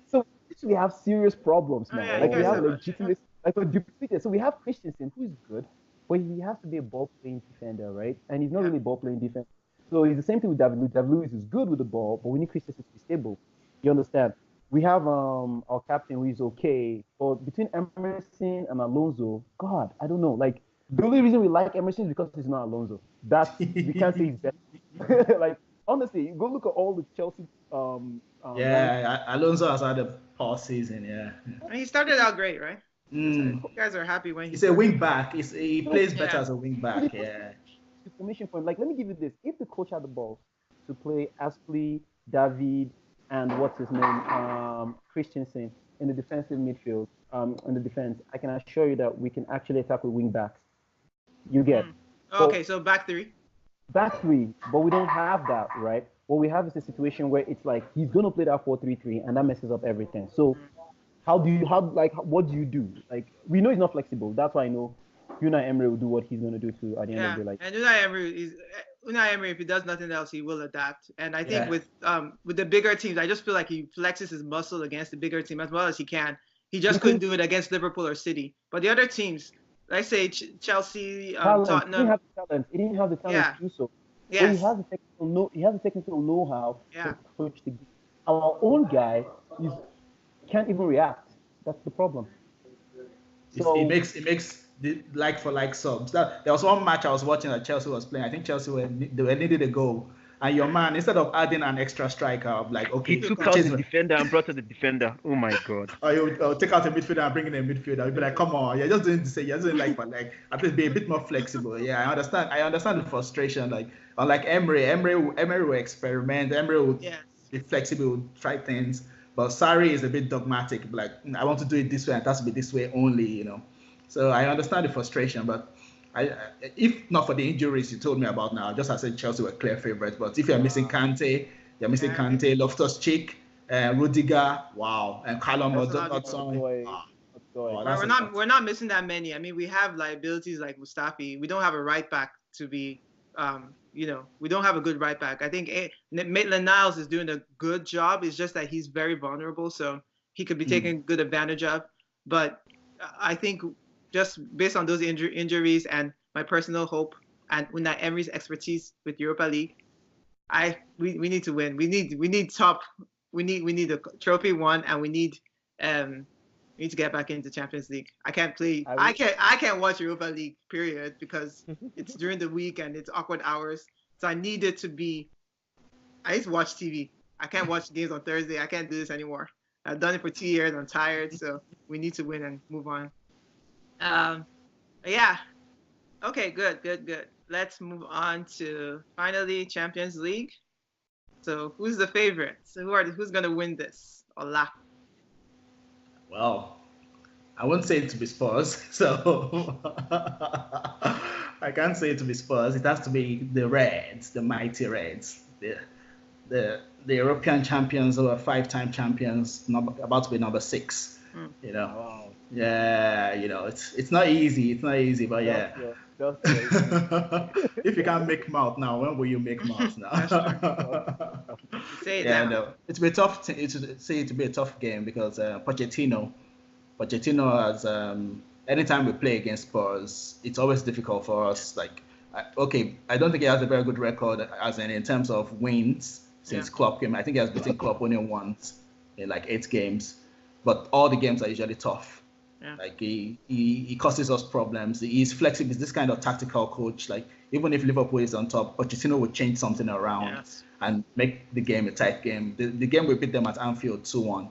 so we have serious problems now. We have legitimate we're depleted. So we have Christensen, who is good, but he has to be a ball playing defender, right? And he's not really a ball playing defender. So it's the same thing with David Luiz. David Luiz is good with the ball, but we need Christensen to be stable. You understand? We have our captain who is okay, but between Emerson and Alonso, God, I don't know. Like the only reason we like Emerson is because he's not Alonso. That we can't say he's better. Like honestly, you go look at all the Chelsea. Alonso has had a poor season. Yeah. And he started out great, right? You guys are happy when he's a wing back. He plays better as a wing back. Yeah. Information for him. Like let me give you this: if the coach had the ball to play Aspley, David, and what's his name, Christensen in the defensive midfield, in the defense, I can assure you that we can actually attack with wing backs. You get. Okay, so back three. Back three, but we don't have that, right? What we have is a situation where it's like he's gonna play that 4-3-3, and that messes up everything. So, what do you do? Like we know he's not flexible. That's why I know Unai Emery will do what he's gonna do to at the end of the day. Like, and Unai Emery, if he does nothing else, he will adapt. And I think with the bigger teams, I just feel like he flexes his muscle against the bigger team as well as he can. He just couldn't do it against Liverpool or City. But the other teams, let's say Chelsea, Tottenham. He didn't have the talent to do so. Yes. So he has the technical know-how to coach the game. Our own guy can't even react. That's the problem. So it makes the like for like subs. There was one match I was watching that Chelsea was playing. I think Chelsea needed a goal, and your man, instead of adding an extra striker, I'm like, okay, he took out the defender and brought in the defender. Oh my god! Or you take out a midfielder and bring in a midfielder. You'd be like, come on, you're just doing the same. You're doing like for like. At least be a bit more flexible. Yeah, I understand the frustration. Like unlike Emery will experiment. Emery will be flexible, will try things. But Sarri is a bit dogmatic. Like I want to do it this way, and it has to be this way only. You know. So I understand the frustration, but if not for the injuries you told me about now, just as I said Chelsea were clear favourites. But if you're missing Kante, Loftus-Cheek, Rudiger, and Callum Hudson. We're not missing that many. I mean, we have liabilities like Mustafi. We don't have a right back to be, we don't have a good right back. I think Maitland-Niles is doing a good job. It's just that he's very vulnerable, so he could be taken good advantage of. But I think just based on those injuries and my personal hope and Unai Emery's expertise with Europa League, we need to win. We need a trophy won, and we need to get back into Champions League. I can't watch Europa League period because it's during the week and it's awkward hours. So I need it to be. I used to watch TV. I can't watch games on Thursday. I can't do this anymore. I've done it for 2 years. I'm tired. So we need to win and move on. Okay, good. Let's move on to finally Champions League. So who's the favorite? So who's gonna win this? Ola. Well, I won't say it to be Spurs, so I can't say it to be Spurs. It has to be the Reds, the mighty Reds, the European champions who are 5-time champions, about to be number 6. You know, it's not easy. It's not easy, but Just If you can't make mouth now, when will you make mouth now? Say it Yeah, now. no, it's be tough. To be a tough game because Pochettino has anytime we play against Spurs, it's always difficult for us. Like, I don't think he has a very good record as in terms of wins since Klopp came. I think he has beaten Klopp only once in like 8 games, but all the games are usually tough. Yeah. Like he causes us problems. He's flexible. He's this kind of tactical coach. Like even if Liverpool is on top, Pochettino would change something around and make the game a tight game. The game we beat them at Anfield 2-1.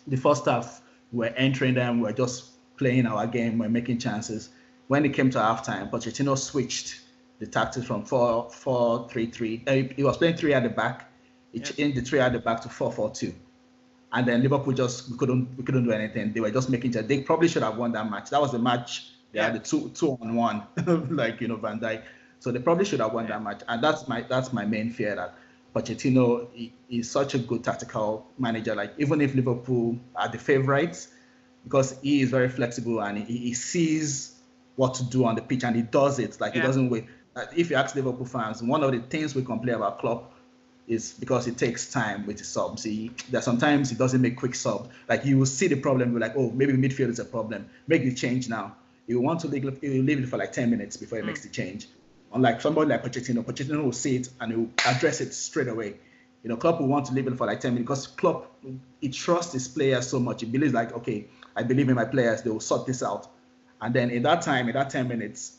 The first half, we're entering them. We're just playing our game. We're making chances. When it came to halftime, Pochettino switched the tactics from 4-3-3. He was playing 3 at the back. He changed the 3 at the back to 4-4-2. And then Liverpool we couldn't do anything. They were just making chances. They probably should have won that match. That was the match. They had the 2-on-1, like Van Dijk. So they probably should have won that match. And that's my main fear, that Pochettino is such a good tactical manager. Like even if Liverpool are the favourites, because he is very flexible and he sees what to do on the pitch and he does it. Like he doesn't wait. If you ask Liverpool fans, one of the things we complain about Klopp is because it takes time with the subs. That sometimes he doesn't make quick subs. Like you will see the problem, you're like, oh, maybe midfield is a problem. Make the change now. You want to leave it for like 10 minutes before he makes the change. Unlike somebody like Pochettino will see it and he will address it straight away. Klopp will want to leave it for like 10 minutes because Klopp, he trusts his players so much. He believes like, okay, I believe in my players. They will sort this out. And then in that 10 minutes,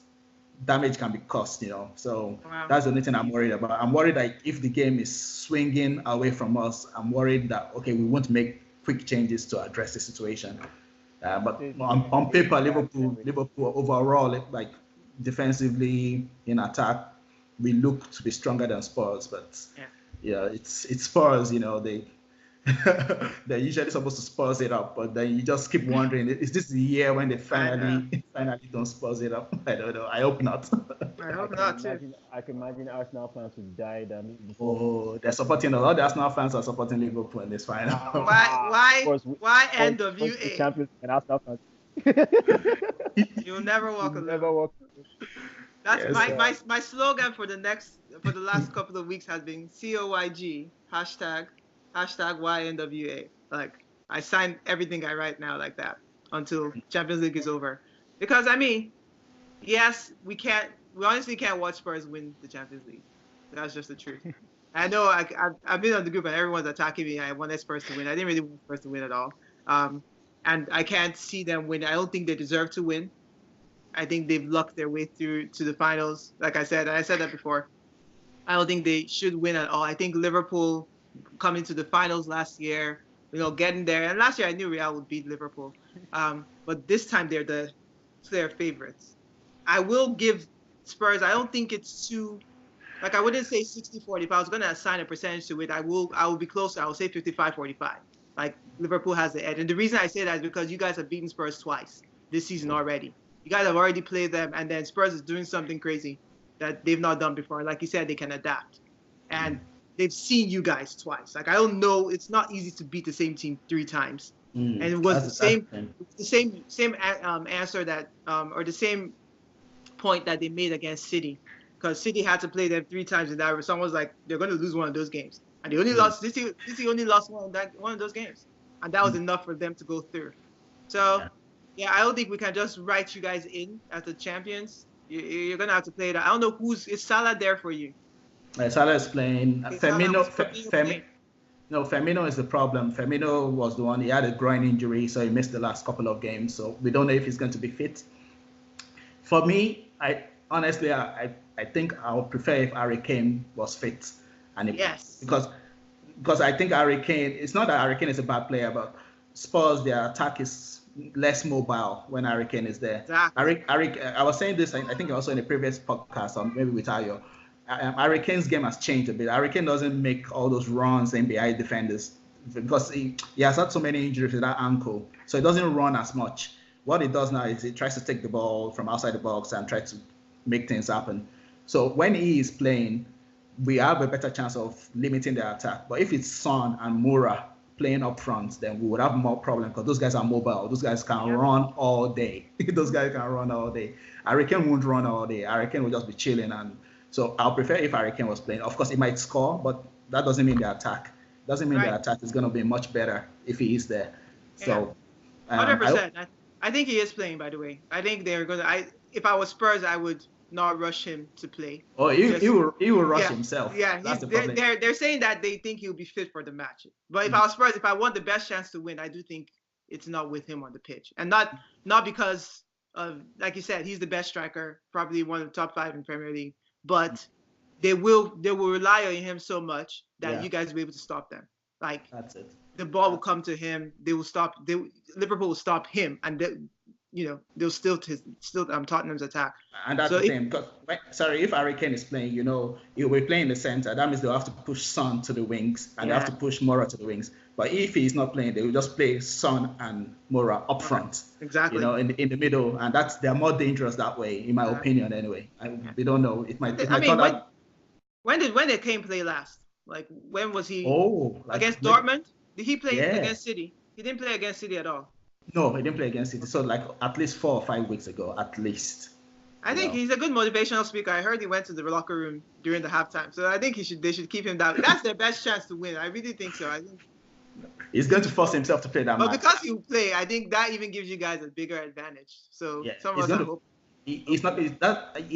damage can be caused, So that's the only thing I'm worried about. I'm worried that if the game is swinging away from us, I'm worried that, okay, we won't make quick changes to address the situation. But on paper, Liverpool overall, like defensively in attack, we look to be stronger than Spurs. But it's Spurs, they're usually supposed to spurs it up, but then you just keep wondering, is this the year when they finally don't spurs it up? I don't know. I hope not. I hope not too. I can imagine Arsenal fans would die. They're supporting all the Arsenal fans are supporting Liverpool in this final. Why NWA? Champions and Arsenal fans. You'll never walk alone. Never walk. That's my slogan for the last couple of weeks has been COYG hashtag YNWA. Like I sign everything I write now like that until Champions League is over. Because yes, we honestly can't watch Spurs win the Champions League. That's just the truth. I know I've been on the group and everyone's attacking me. I wanted Spurs to win. I didn't really want Spurs to win at all. And I can't see them win. I don't think they deserve to win. I think they've lucked their way through to the finals. Like I said that before. I don't think they should win at all. I think Liverpool coming to the finals last year, getting there. And last year I knew Real would beat Liverpool. But this time they're their favorites. I will give Spurs, I don't think it's too, like I wouldn't say 60-40. If I was going to assign a percentage to it, I will be closer. I will say 55-45. Like Liverpool has the edge. And the reason I say that is because you guys have beaten Spurs twice this season already. You guys have already played them, and then Spurs is doing something crazy that they've not done before. Like you said, they can adapt. And they've seen you guys twice. Like I don't know, it's not easy to beat the same team 3 times. And it was the same answer that or the same point that they made against City, because City had to play them 3 times, and that someone was like, they're going to lose one of those games, and they only lost. City only lost one of those games, and that was enough for them to go through. So I don't think we can just write you guys in as the champions. You're going to have to play that. I don't know is Salah there for you? Salah is playing. Firmino is the problem. Firmino was the one. He had a groin injury, so he missed the last couple of games. So we don't know if he's going to be fit. For me, I think I would prefer if Harry Kane was fit. Because I think Harry Kane, it's not that Harry Kane is a bad player, but Spurs, their attack is less mobile when Harry Kane is there. Exactly. I was saying this, I think also in a previous podcast, or maybe with Ayo. Harry Kane's game has changed a bit. Harry Kane doesn't make all those runs and behind defenders because he has had so many injuries with that ankle, so he doesn't run as much. What he does now is he tries to take the ball from outside the box and try to make things happen. So when he is playing, we have a better chance of limiting the attack. But if it's Son and Moura playing up front, then we would have more problem because those guys are mobile. Those guys can run all day. Those guys can run all day. Harry Kane won't run all day. Harry Kane will just be chilling. And so I'll prefer if Harry Kane was playing. Of course, he might score, but that doesn't mean the attack. Doesn't mean the attack is going to be much better if he is there. So, 100%. I think he is playing, by the way. I think they're going to. If I was Spurs, I would not rush him to play. Oh, he will rush himself. Yeah, they're saying that they think he'll be fit for the match. But if I was Spurs, if I want the best chance to win, I do think it's not with him on the pitch, and not because of, like you said, he's the best striker, probably one of the top 5 in Premier League. But they will rely on him so much that you guys will be able to stop them. Like, that's it. The ball will come to him. They will stop. Liverpool will stop him, and they'll still Tottenham's attack. And that's the thing. Because if Harry Kane is playing, he'll be playing in the center. That means they'll have to push Son to the wings, and they have to push Mora to the wings. But if he's not playing, they will just play Son and Mora up front. Exactly. In the middle, and they're more dangerous that way, in my opinion. Anyway, we don't know. When did Kane play last? Like, when was he? Against Dortmund? Did he play against City? He didn't play against City at all. No, he didn't play against City. So like at least 4 or 5 weeks ago, at least. I think he's a good motivational speaker. I heard he went to the locker room during the halftime. So I think they should keep him down. That's their best chance to win. I really think so. I think he's going to force himself to play that match. But because you play, I think that even gives you guys a bigger advantage. So some of us hope. He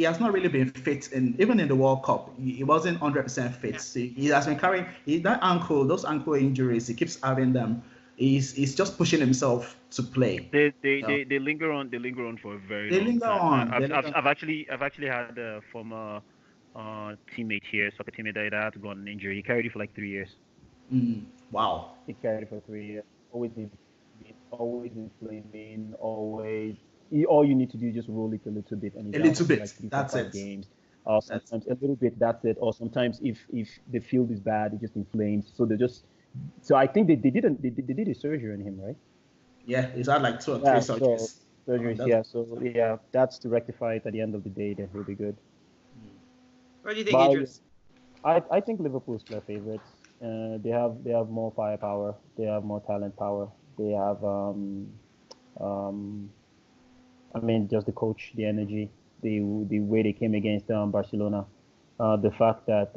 has not really been fit, even in the World Cup. He wasn't 100% fit. So he has been carrying those ankle injuries. He keeps having them. He's just pushing himself to play. They linger on. They linger on for a very long time. I've actually had a former teammate here, soccer teammate, that had to go on an injury. He carried it for like 3 years. Wow. He carried it for 3 years. Always inflaming. Always. All you need to do is just roll it a little bit, and That's it. Games. Sometimes a little bit. That's it. Or sometimes if the field is bad, it just inflames. So I think they did a surgery on him, right? Yeah, he's had like 2 or 3 surgeries. So that's to rectify it at the end of the day. Then he'll be good. What do you think, Idris? I think Liverpool's clear favorites. They have more firepower. They have more talent power. They have just the coach, the energy, the way they came against Barcelona, the fact that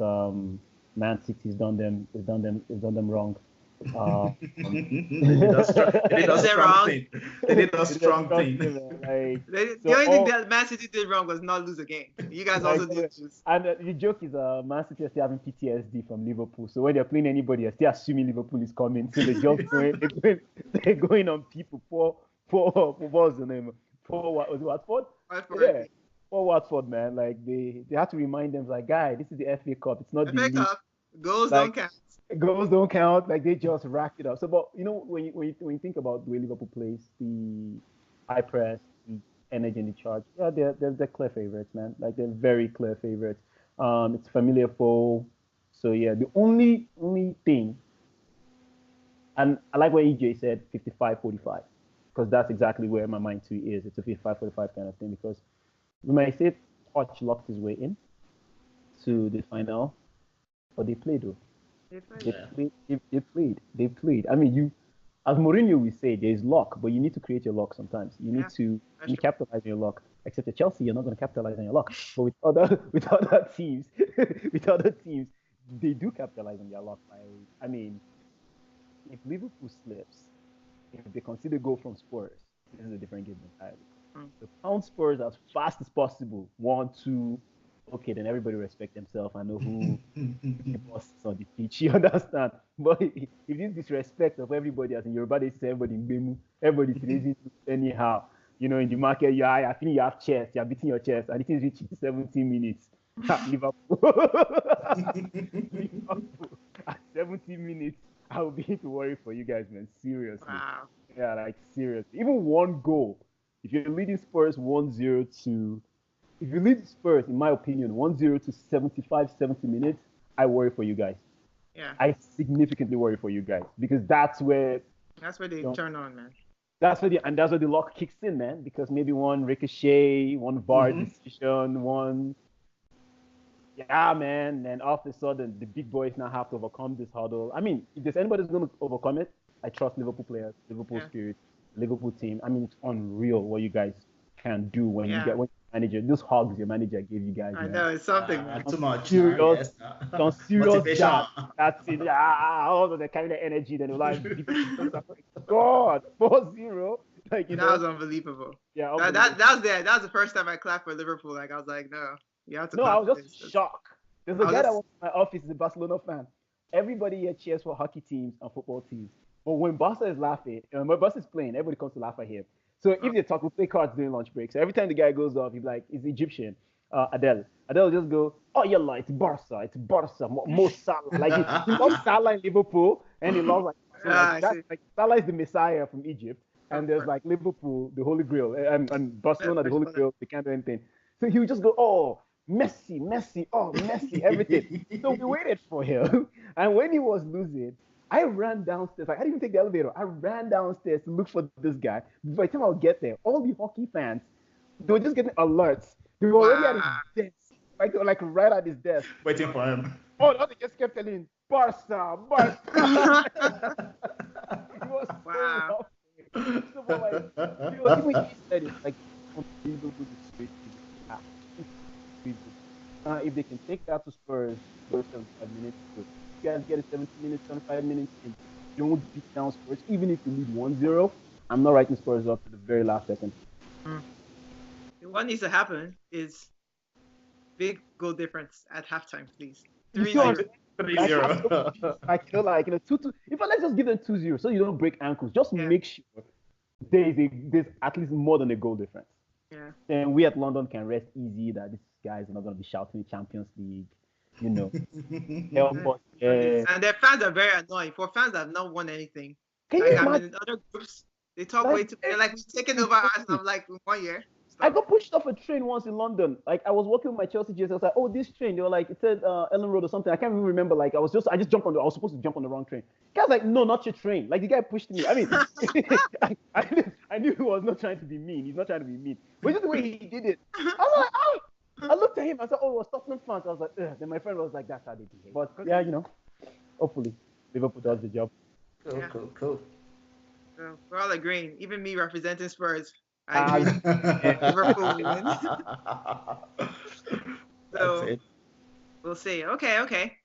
Man City's done them wrong. They did a strong thing. The only thing that Man City did wrong was not lose a game. You guys also did. And the joke is, Man City are still having PTSD from Liverpool. So when they're playing anybody, they're still assuming Liverpool is coming. So they're going on people. What's the name? Was it Watford? Yeah. For Watford, man. Like they have to remind them, like, guy, this is the FA Cup. It's not the FA Cup. Goals don't count. Goals don't count. Like, they just racked it up. So, but when you think about the way Liverpool plays, the high press, the energy and the charge, they're clear favorites, man. Like, they're very clear favorites. It's familiar foe. So yeah, the only thing, and I like what EeJay said, 55-45. Because that's exactly where my mind too is. It's a 55-45 kind of thing. Because we might say Poch locked his way in to the final, but they played though. They played. I mean, as Mourinho will say, there is luck, but you need to create your luck sometimes. You need to capitalize on your luck. Except at Chelsea, you're not going to capitalize on your luck. But with other teams, they do capitalize on their luck. I mean, if Liverpool slips, if they consider goal from Spurs, this is a different game entirely. The pound Spurs as fast as possible. 1, 2. Okay, then everybody respect themselves. I know who the boss is on the pitch. You understand? But if this disrespect of everybody, as in Europa, they say everybody in Bemu, everybody's raising anyhow. In the market, I think you have chest. You're beating your chest, and it is reaching 17 minutes. Liverpool. At 17 minutes. I will begin to worry for you guys, man. Seriously. Wow. Yeah, like seriously. Even one goal. If you're leading Spurs 1-0 to... If you lead Spurs, in my opinion, 1-0 to 75, 70 minutes, I worry for you guys. Yeah. I significantly worry for you guys. Because that's where they turn on, man. That's where the luck kicks in, man. Because maybe one ricochet, one VAR decision, one... Yeah, man. And all of a sudden, the big boys now have to overcome this hurdle. I mean, if there's anybody who's going to overcome it, I trust Liverpool players, Liverpool spirit, Liverpool team. I mean, it's unreal what you guys can do when you get when manager. Those hugs your manager gave you guys. I know it's something. Too much. Serious, some serious motivation. That's it. All of the kind of energy that like, God, 4-0. Like, that was unbelievable. Yeah, that was the first time I clapped for Liverpool. Like I was like, no, you have to. No, I was just shocked. There's a guy that was in my office, is a Barcelona fan. Everybody here cheers for hockey teams and football teams. But when Barca is laughing, when Barca is playing, everybody comes to laugh at him. So if they talk, we play cards during lunch break. So every time the guy goes off, he's like, he's Egyptian, Adele. Adele will just go, oh, yeah, it's Barca, Mo Salah. Like he loves Salah in Liverpool, and he loves like Salah is the Messiah from Egypt. And there's like Liverpool, the Holy Grail, and Barcelona, the Holy Grail, they can't do anything. So he would just go, oh, Messi, oh, Messi, everything. So we waited for him. And when he was losing, I ran downstairs. Like, I didn't even take the elevator. I ran downstairs to look for this guy. By the time I would get there, all the hockey fans, they were just getting alerts. They were already at his desk. Like, they were like right at his desk. Waiting for him. Oh, no, they just kept telling him, Barca. He was so if they can take that to Spurs, those 75 minutes, you guys get a 70 minutes, 75 minutes, and don't beat down Spurs, even if you lead 1-0, I'm not writing Spurs up to the very last second. What needs to happen is big goal difference at halftime, please. 3-0. 3-0. 2-2. If let's just give them 2-0 so you don't break ankles. Just make sure there's at least more than a goal difference. Yeah. Then we at London can rest easy that these guys are not going to be shouting Champions League. Help us. And their fans are very annoying. For fans that have not won anything. Can you imagine? In other groups, they talk way too. They're like, we've taken over Arsenal like 1 year. I got pushed off a train once in London. Like I was walking with my Chelsea jerseys. I was like, "Oh, this train." They were like, "It said Ellen Road or something." I can't even remember. Like I just jumped on. I was supposed to jump on the wrong train. The guy's like, "No, not your train." Like the guy pushed me. I mean, I knew he was not trying to be mean. He's not trying to be mean. But just the way he did it, I was like, "Oh!" I looked at him. I said, "Oh, it was Tottenham fans." I was like, "Ugh." Then my friend was like, "That's how they behave." But yeah, hopefully Liverpool does the job. Cool. So we're all agreeing. Even me representing Spurs. I agree. Liverpool wins. So we'll see. Okay.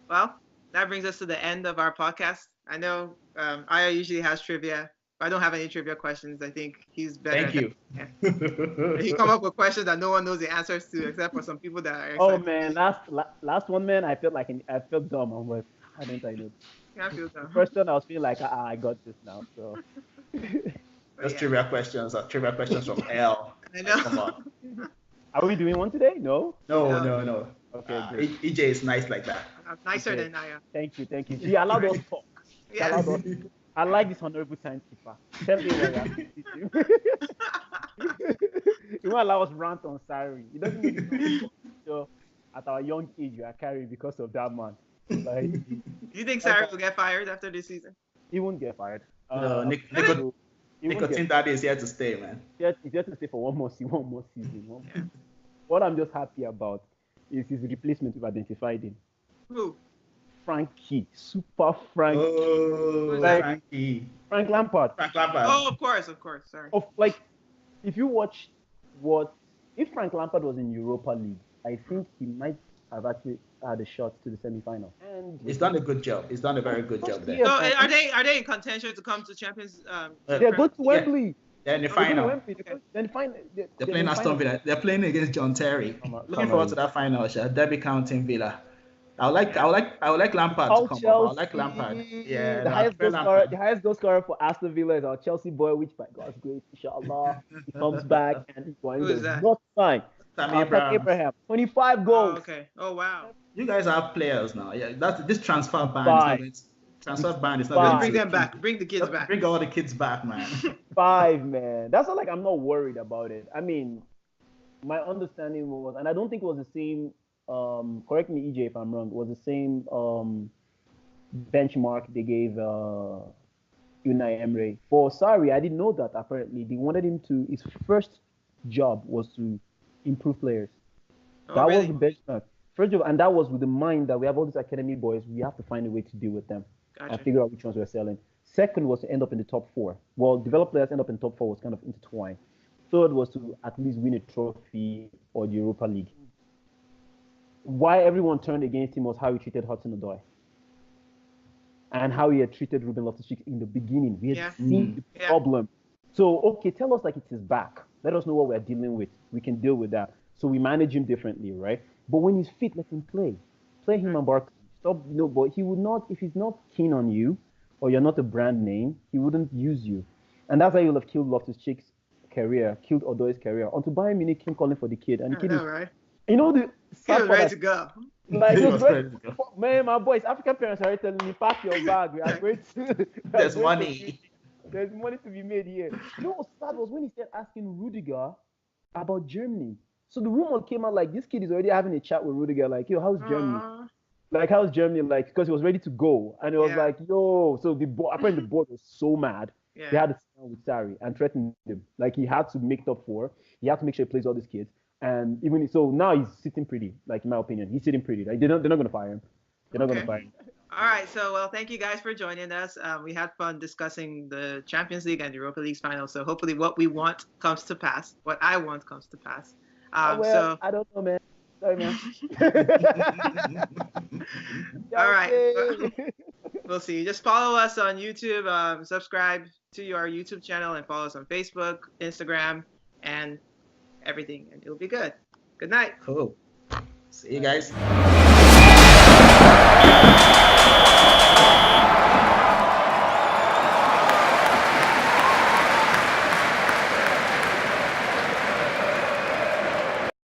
Well, that brings us to the end of our podcast. I know Aya usually has trivia, but I don't have any trivia questions. I think he's better. Thank you. He come up with questions that no one knows the answers to except for some people that are excited. Oh man, last one, man, I felt dumb. I'm like, how didn't I know? I feel dumb. First one, I was feeling like, I got this now. So. Those trivia questions are trivia questions from L. I know. Come on. Are we doing one today? No. Okay, great. EeJay is nice like that. I'm nicer than Aya. Thank you. She allowed us to talk. Yes. I like this honorable timekeeper. Tell me what you won't allow us rant on Sarri. He doesn't need to. So at our young age, we are carrying because of that man. Like, do you think Sarri will get fired after this season? He won't get fired. No, Nicotine Daddy is here to stay, man. He's here to stay for one more season. What I'm just happy about is his replacement we've identified him. Who? Frankie. Super Frankie. Oh, Frankie. Frank Lampard. Oh, of course. Sorry. If you watch if Frank Lampard was in Europa League, I think he might have actually had a shot to the semi-final. And he's done a good job. He's done a very good job there. So are they in contention to come to Champions? They're going to Wembley. They're in the final. They're playing Aston Villa. They're playing against John Terry. Looking forward to that final. Derby County Villa. I would like Lampard to come up. I would like Lampard. Yeah. The highest goal scorer for Aston Villa is our Chelsea boy, which by God's grace, inshallah, he comes back and he's going to not sign. Tammy Abraham. 25 goals. Oh, okay. Oh wow. You guys have players now. Yeah. This transfer ban is not going to bring them back. Bring the kids back. Bring all the kids back, man. 5, man. That's not like I'm not worried about it. I mean, my understanding was, and I don't think it was the same. Correct me, EeJay, if I'm wrong. It was the same benchmark they gave Unai Emery for Sarri. I didn't know that. Apparently, they wanted him to. His first job was to improve players. That was the benchmark. First of all, and that was with the mind that we have all these academy boys. We have to find a way to deal with them and figure out which ones we're selling. Second was to end up in the top 4. Well, developed players end up in top 4 was kind of intertwined. Third was to at least win a trophy or the Europa League. Why everyone turned against him was how he treated Hudson-Odoi and how he had treated Ruben Loftus-Cheek in the beginning. We had seen the problem. So, okay, tell us like it is back. Let us know what we're dealing with. We can deal with that. So we manage him differently, right? But when he's fit, let him play. Play him and Barkley. Stop, but he would not, if he's not keen on you or you're not a brand name, he wouldn't use you. And that's how you'll have killed Loftus-Cheek's career, killed Odoi's career. Onto Bayern Munich came calling for the kid. And the kid right? You know, the he was ready to go. Like, he was ready to go. Man, my boys, African parents are telling me, pack your bag. We are going to. There's money. There's money to be made here. You know what sad was when he started asking Rudiger about Germany. So the rumor came out like this kid is already having a chat with Rudiger, like, yo, how's Germany? Like, how's Germany? Like, because he was ready to go. And it was like, yo, so apparently the board was so mad. Yeah. They had to sit down with Sarri and threatened him. Like, he had to make top 4. He had to make sure he plays all these kids. And even so, now he's sitting pretty. Like, in my opinion, he's sitting pretty. Like, they're not going to fire him. They're not going to fire him. All right. So, well, thank you guys for joining us. We had fun discussing the Champions League and Europa League's final. So hopefully, what we want comes to pass. What I want comes to pass. So I don't know, man. Sorry, man. All right. We'll see. Just follow us on YouTube. Subscribe to our YouTube channel and follow us on Facebook, Instagram, and everything, and it'll be good. Good night. Cool. See you guys.